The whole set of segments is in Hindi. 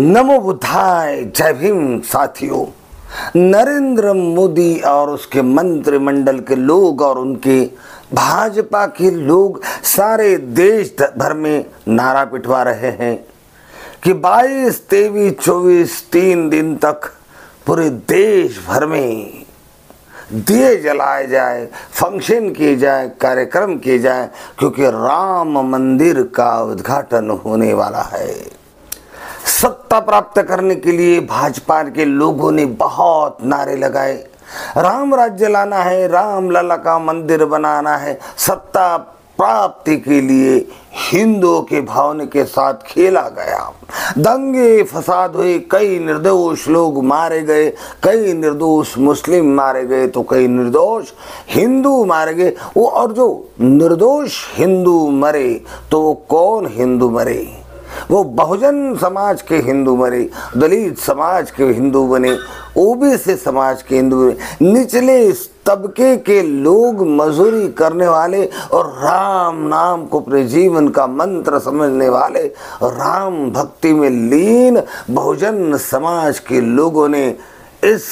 नमो बुद्धाय। जय भीम साथियों। नरेंद्र मोदी और उसके मंत्रिमंडल के लोग और उनके भाजपा के लोग सारे देश भर में नारा पिटवा रहे हैं कि 22, 23, 24 3 दिन तक पूरे देश भर में दिए जलाए जाए, फंक्शन किए जाए, कार्यक्रम किए जाए, क्योंकि राम मंदिर का उद्घाटन होने वाला है। सत्ता प्राप्त करने के लिए भाजपा के लोगों ने बहुत नारे लगाए। राम राज्य लाना है, राम लला का मंदिर बनाना है। सत्ता प्राप्ति के लिए हिंदुओं के भावना के साथ खेला गया। दंगे फसाद हुए, कई निर्दोष लोग मारे गए, कई निर्दोष मुस्लिम मारे गए तो कई निर्दोष हिंदू मारे गए। वो और जो निर्दोष हिंदू मरे तो वो कौन हिंदू मरे? वो बहुजन समाज के हिंदू मरे, दलित समाज के हिंदू बने, ओबीसी समाज के हिंदू बने, निचले तबके के लोग मजदूरी करने वाले और राम नाम को अपने जीवन का मंत्र समझने वाले, राम भक्ति में लीन बहुजन समाज के लोगों ने इस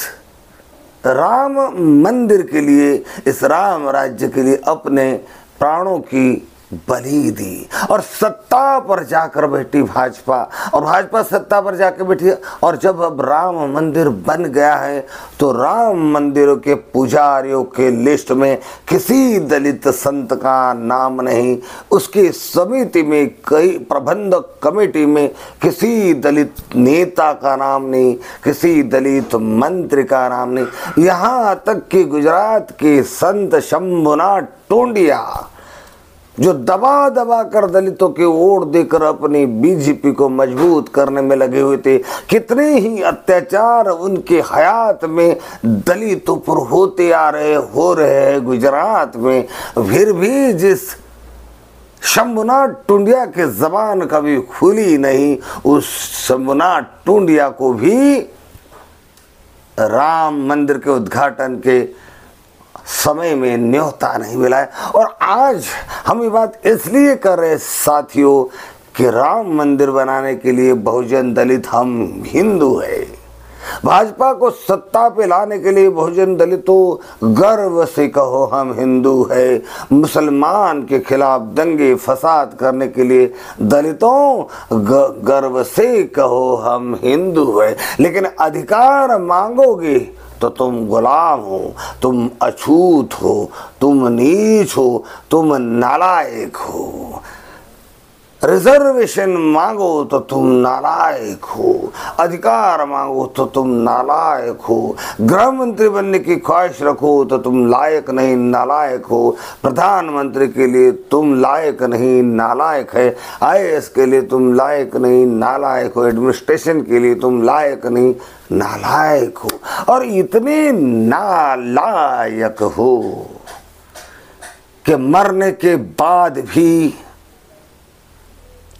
राम मंदिर के लिए, इस राम राज्य के लिए अपने प्राणों की बलि दी। और सत्ता पर जाकर बैठी भाजपा, और भाजपा सत्ता पर जाकर बैठी। और जब अब राम मंदिर बन गया है तो राम मंदिरों के पुजारियों के लिस्ट में किसी दलित संत का नाम नहीं, उसकी समिति में कई प्रबंधक कमेटी में किसी दलित नेता का नाम नहीं, किसी दलित मंत्री का नाम नहीं। यहाँ तक कि गुजरात के संत शंभुनाथ टोंडिया जो दबा दबा कर दलितों के वोट देकर अपनी बीजेपी को मजबूत करने में लगे हुए थे, कितने ही अत्याचार उनके हयात में दलितों पर होते आ रहे हो रहे हैं गुजरात में, फिर भी जिस शंभुनाथ टुंडिया के जबान कभी खुली नहीं, उस शंभुनाथ टुंडिया को भी राम मंदिर के उद्घाटन के समय में न्योता नहीं मिला है। और आज हम ये बात इसलिए कर रहे साथियों कि राम मंदिर बनाने के लिए बहुजन दलित हम हिंदू है। भाजपा को सत्ता पे लाने के लिए बहुजन दलितों गर्व से कहो हम हिंदू है। मुसलमान के खिलाफ दंगे फसाद करने के लिए दलितों गर्व से कहो हम हिंदू है। लेकिन अधिकार मांगोगे तो तुम गुलाम हो, तुम अछूत हो, तुम नीच हो, तुम नालायक हो। रिजर्वेशन मांगो तो तुम नालायक हो, अधिकार मांगो तो तुम नालायक हो, गृह मंत्री बनने की ख्वाहिश रखो तो तुम लायक नहीं नालायक हो, प्रधानमंत्री के लिए तुम लायक नहीं नालायक है, आईएएस के लिए तुम लायक नहीं नालायक हो, एडमिनिस्ट्रेशन के लिए तुम लायक नहीं नालायक हो। और इतने नालायक हो कि मरने के बाद भी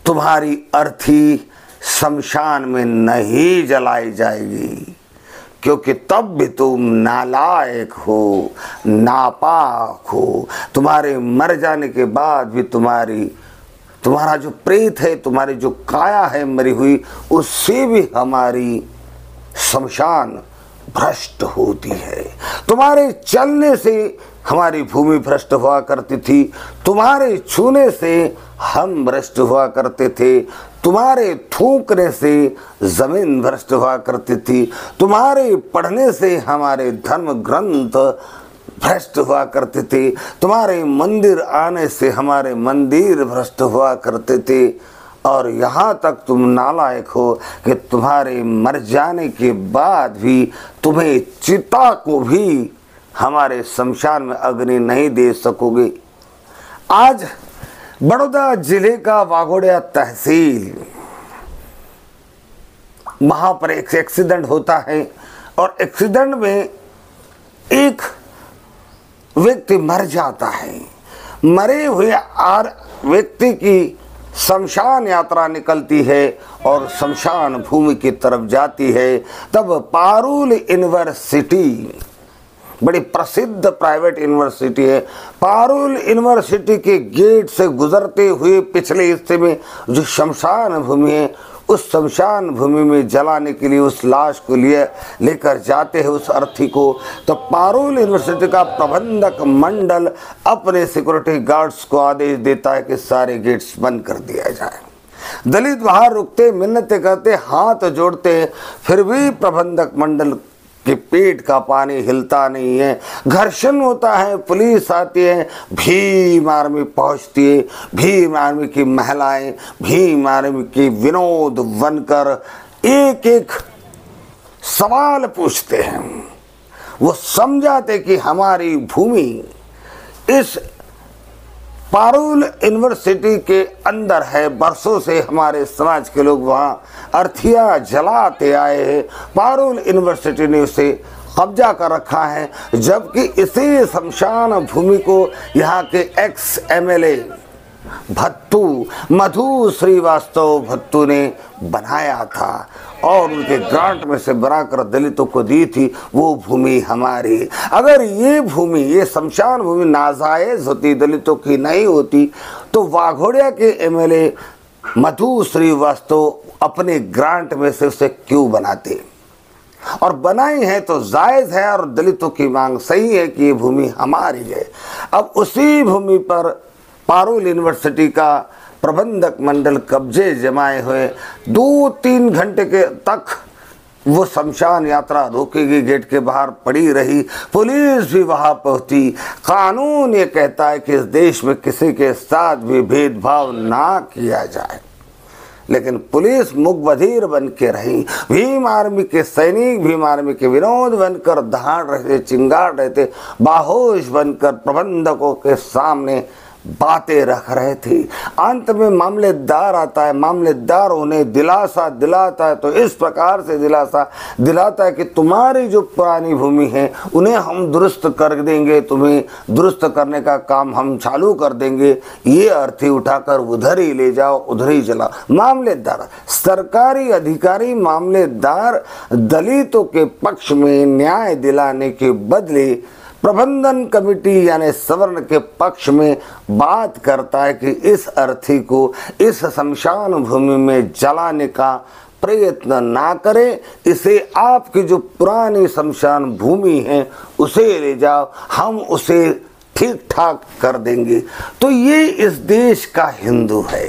तुम्हारी अर्थी शमशान में नहीं जलाई जाएगी, क्योंकि तब भी तुम नालायक हो, नापाक हो। तुम्हारे मर जाने के बाद भी तुम्हारा जो प्रेत है, तुम्हारी जो काया है मरी हुई, उससे भी हमारी शमशान भ्रष्ट होती है। तुम्हारे चलने से हमारी भूमि भ्रष्ट हुआ करती थी, तुम्हारे छूने से हम भ्रष्ट हुआ करते थे, तुम्हारे थूकने से जमीन भ्रष्ट हुआ करती थी, तुम्हारे पढ़ने से हमारे धर्म ग्रंथ भ्रष्ट हुआ करते थे, तुम्हारे मंदिर आने से हमारे मंदिर भ्रष्ट हुआ करते थे। और यहाँ तक तुम नालायक हो कि तुम्हारे मर जाने के बाद भी तुम्हें चिता को भी हमारे शमशान में अग्नि नहीं दे सकोगे। आज बड़ौदा जिले का वाघोड़िया तहसील, वहां पर एक एक्सीडेंट होता है और एक्सीडेंट में एक व्यक्ति मर जाता है। मरे हुए व्यक्ति की शमशान यात्रा निकलती है और शमशान भूमि की तरफ जाती है, तब पारुल यूनिवर्सिटी, बड़ी प्रसिद्ध प्राइवेट यूनिवर्सिटी है, पारुल यूनिवर्सिटी के गेट से गुजरते हुए पिछले हिस्से में जो शमशान भूमि है, उस शमशान भूमि में जलाने के लिए उस लाश को लेकर जाते हैं, उस अर्थी को। तो पारुल यूनिवर्सिटी का प्रबंधक मंडल अपने सिक्योरिटी गार्ड्स को आदेश देता है कि सारे गेट्स बंद कर दिया जाए। दलित बाहर रुकते, मिन्नतें करते, हाथ जोड़ते, फिर भी प्रबंधक मंडल के पेट का पानी हिलता नहीं है। घर्षण होता है, पुलिस आती है, भीम आर्मी पहुंचती है, भीम आर्मी की महिलाएं, भीम आर्मी की विनोद बनकर एक एक सवाल पूछते हैं। वो समझाते कि हमारी भूमि इस पारुल यूनिवर्सिटी के अंदर है, बरसों से हमारे समाज के लोग वहाँ अर्थिया जलाते आए हैं, पारुल यूनिवर्सिटी ने उसे कब्जा कर रखा है, जबकि इसी शमशान भूमि को यहाँ के एक्स एमएलए भत्तू, मधु श्रीवास्तव भत्तू ने बनाया था और उनके ग्रांट में से बनाकर दलितों को दी थी। वो भूमि हमारी, अगर ये भूमि, ये शमशान भूमि नाजायज होती, दलितों की नहीं होती, तो वाघोड़िया के एमएलए मधु श्रीवास्तव अपने ग्रांट में से उसे क्यों बनाते? और बनाई है तो जायज है और दलितों की मांग सही है कि ये भूमि हमारी है। अब उसी भूमि पर पारुल यूनिवर्सिटी का प्रबंधक मंडल कब्जे जमाए हुए 2-3 घंटे के तक वो शमशान यात्रा रोकेगी, गेट के बाहर पड़ी रही, पुलिस भी वहां पहुंची। कानून ये कहता है कि इस देश में किसी के साथ भी भेदभाव ना किया जाए, लेकिन पुलिस मुखबधिर बन के रही। भीम आर्मी के सैनिक, भीम आर्मी के विनोद बनकर दहाड़ रहे थे, चिंगार रहे थे, बाहोश बनकर प्रबंधकों के सामने बातें रख रहे थे। अंत में मामलेदार आता है, मामलेदार उन्हें दिलासा दिलाता है, तो इस प्रकार से दिलासा दिलाता है कि तुम्हारी जो पुरानी भूमि है उन्हें हम दुरुस्त कर देंगे, तुम्हें दुरुस्त करने का काम हम चालू कर देंगे, ये अर्थी उठाकर उधर ही ले जाओ, उधर ही जलाओ। मामलेदार, सरकारी अधिकारी मामलेदार दलितों के पक्ष में न्याय दिलाने के बदले प्रबंधन कमेटी यानी सवर्ण के पक्ष में बात करता है कि इस अर्थी को इस शमशान भूमि में जलाने का प्रयत्न ना करें, इसे आपकी जो पुरानी शमशान भूमि है उसे ले जाओ, हम उसे ठीक ठाक कर देंगे। तो ये इस देश का हिंदू है,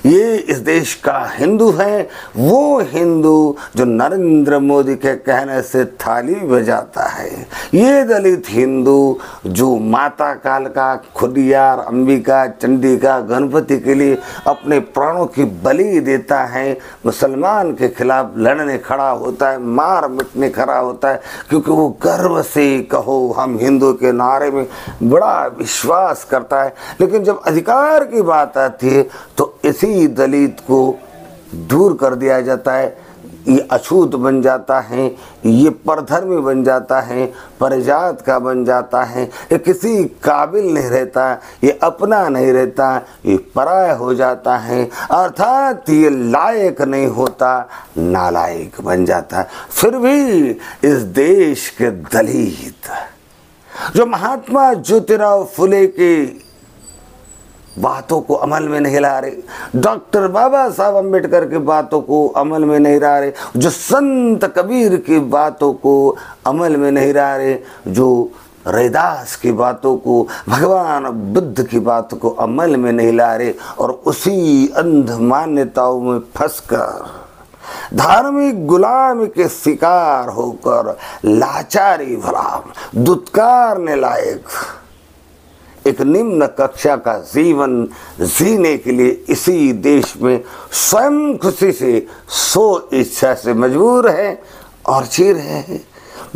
ये इस देश का हिंदू है, वो हिंदू जो नरेंद्र मोदी के कहने से थाली बजाता है, ये दलित हिंदू जो माता कालका, खुदियार, अंबिका, चंडिका, गणपति के लिए अपने प्राणों की बलि देता है, मुसलमान के खिलाफ लड़ने खड़ा होता है, मार मिटने खड़ा होता है, क्योंकि वो गर्व से कहो हम हिंदू के नारे में बड़ा विश्वास करता है। लेकिन जब अधिकार की बात आती है तो इसी दलित को दूर कर दिया जाता है, ये अछूत बन जाता है, ये परधर्मी बन जाता है, परजात का बन जाता है, ये किसी काबिल नहीं रहता, ये अपना नहीं रहता, ये पराया हो जाता है, अर्थात ये लायक नहीं होता, नालायक बन जाता है। फिर भी इस देश के दलित जो महात्मा ज्योतिराव फुले की बातों को अमल में नहीं ला रहे, डॉक्टर बाबा साहब अम्बेडकर की बातों को अमल में नहीं ला रहे, जो संत कबीर की बातों को अमल में नहीं ला रहे, जो रैदास की बातों को, भगवान बुद्ध की बातों को अमल में नहीं ला रहे, और उसी अंध मान्यताओं में फंसकर धार्मिक गुलामी के शिकार होकर लाचारी भरा दुत्कारने लायक एक निम्न कक्षा का जीवन जीने के लिए इसी देश में स्वयं खुशी से सो इच्छा से मजबूर है और जी रहे हैं।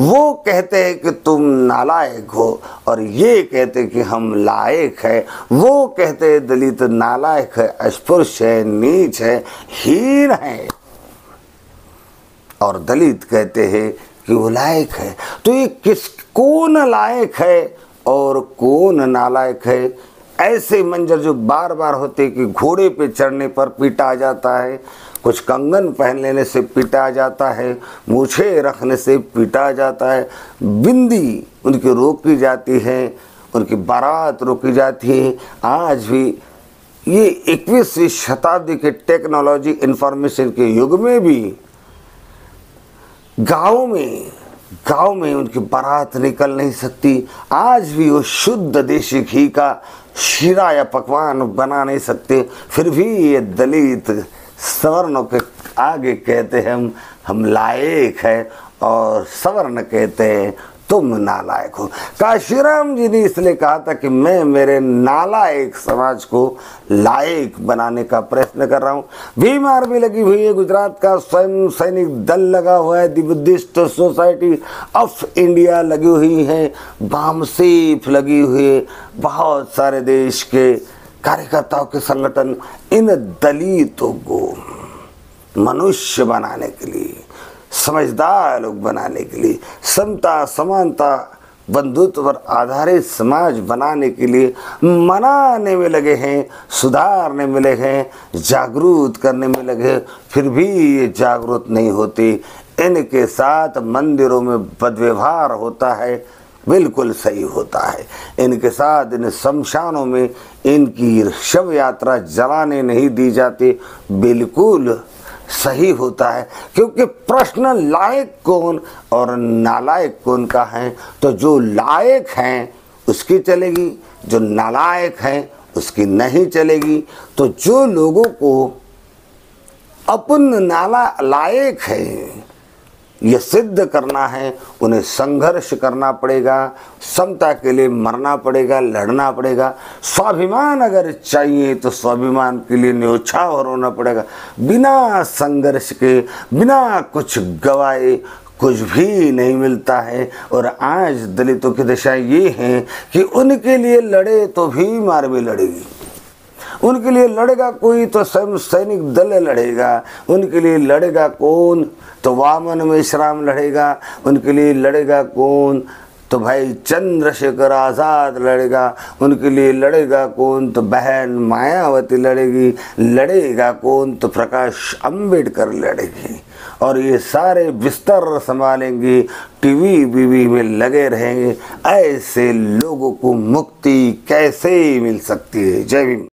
वो कहते हैं कि तुम नालायक हो और ये कहते हैं कि हम लायक है। वो कहते हैं दलित नालायक है, अस्पृश्य है, नीच है, हीन है, और दलित कहते हैं कि वो लायक है। तो ये कौन लायक है और कौन नालायक है, ऐसे मंजर जो बार बार होते कि घोड़े पे चढ़ने पर पीटा जाता है, कुछ कंगन पहन लेने से पीटा जाता है, मूछें रखने से पीटा जाता है, बिंदी उनकी रोकी जाती है, उनकी बारात रोकी जाती है। आज भी ये 21वीं शताब्दी के टेक्नोलॉजी इंफॉर्मेशन के युग में भी गाँव में उनकी बारात निकल नहीं सकती। आज भी वो शुद्ध देशी घी का शीरा या पकवान बना नहीं सकते। फिर भी ये दलित सवर्णों के आगे कहते हैं हम लायक है, और सवर्ण कहते हैं तुम नालायक हो। काशीराम जी ने इसलिए कहा था कि मैं मेरे नालायक समाज को लायक बनाने का प्रयत्न कर रहा हूँ। भीम आर्मी लगी हुई है, गुजरात का स्वयं सैनिक दल लगा हुआ है, दी बुद्धिस्ट सोसाइटी ऑफ इंडिया लगी हुई है, बामसेफ लगी हुई है, बहुत सारे देश के कार्यकर्ताओं के संगठन इन दलितों को मनुष्य बनाने के लिए, समझदार लोग बनाने के लिए, समता समानता बंधुत्व पर आधारित समाज बनाने के लिए मनाने में लगे हैं, सुधारने में लगे हैं, जागरूक करने में लगे। फिर भी ये जागरूक नहीं होती। इनके साथ मंदिरों में बदव्यवहार होता है, बिल्कुल सही होता है। इनके साथ इन शमशानों में इनकी शव यात्रा जलाने नहीं दी जाती, बिल्कुल सही होता है। क्योंकि प्रश्न लायक कौन और नालायक कौन का है, तो जो लायक हैं उसकी चलेगी, जो नालायक हैं उसकी नहीं चलेगी। तो जो लोगों को अपन लायक है ये सिद्ध करना है, उन्हें संघर्ष करना पड़ेगा, समता के लिए मरना पड़ेगा, लड़ना पड़ेगा। स्वाभिमान अगर चाहिए तो स्वाभिमान के लिए न्योछावर होना पड़ेगा। बिना संघर्ष के, बिना कुछ गवाए कुछ भी नहीं मिलता है। और आज दलितों की दशा ये है कि उनके लिए लड़े तो भीम आर्मी लड़ेगी, उनके लिए लड़ेगा कोई तो स्वयं सैनिक दल लड़ेगा, उनके लिए लड़ेगा कौन तो वामन मेश्राम लड़ेगा, उनके लिए लड़ेगा कौन तो भाई चंद्रशेखर आज़ाद लड़ेगा, उनके लिए लड़ेगा कौन तो बहन मायावती लड़ेगी, लड़ेगा कौन तो प्रकाश अंबेडकर लड़ेगी। और ये सारे बिस्तर संभालेंगे, टीवी बीवी में लगे रहेंगे। ऐसे लोगों को मुक्ति कैसे मिल सकती है? जय भीम।